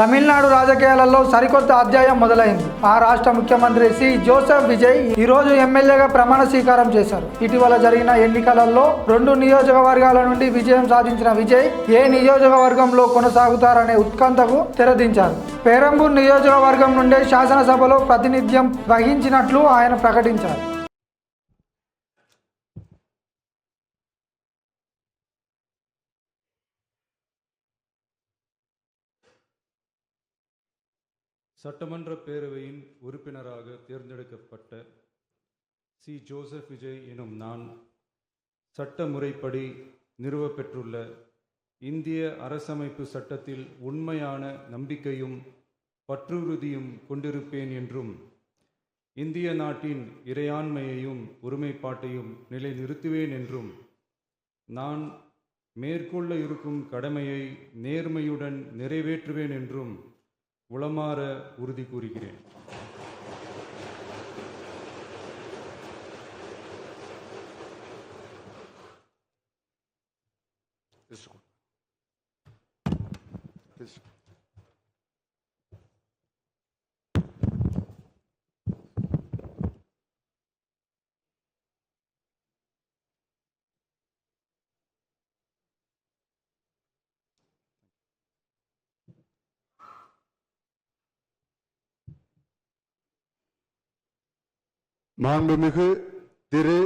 తమిళనాడు రాజకీయాలలో సరికొత్త అధ్యాయం మొదలైంది. ఆ రాష్ట్ర ముఖ్యమంత్రి సి జోసెఫ్ విజయ్ ఈ రోజు ఎమ్మెల్యేగా ప్రమాణ స్వీకారం చేశారు. ఇటీవల జరిగిన ఎన్నికలలో 2 నియోజకవర్గాల నుండి విజయం సాధించిన విజయ్ ఏ నియోజకవర్గంలో కొనసాగుతారనే ఉత్కంఠకు తెరదించారు. పెరంబూర్ నియోజకవర్గం నుండే శాసనసభలో ప్రాతినిధ్యం వహించినట్లు ఆయన ప్రకటించారు. சட்டமன்ற பேரவையின் உறுப்பினராக தேர்ந்தெடுக்கப்பட்ட சி ஜோசப் விஜய் எனும் நான் சட்ட முறைப்படி நிறுவப்பெற்றுள்ள இந்திய அரசமைப்பு சட்டத்தில் உண்மையான நம்பிக்கையும் பற்றுறுதியும் கொண்டிருப்பேன் என்றும் இந்திய நாட்டின் இறையாண்மையையும் ஒருமைப்பாட்டையும் நிலைநிறுத்துவேன் என்றும் நான் மேற்கொள்ள இருக்கும் கடமையை நேர்மையுடன் நிறைவேற்றுவேன் என்றும் உளமாற உறுதி கூறுகிறேன். மாண்புமிகு திரு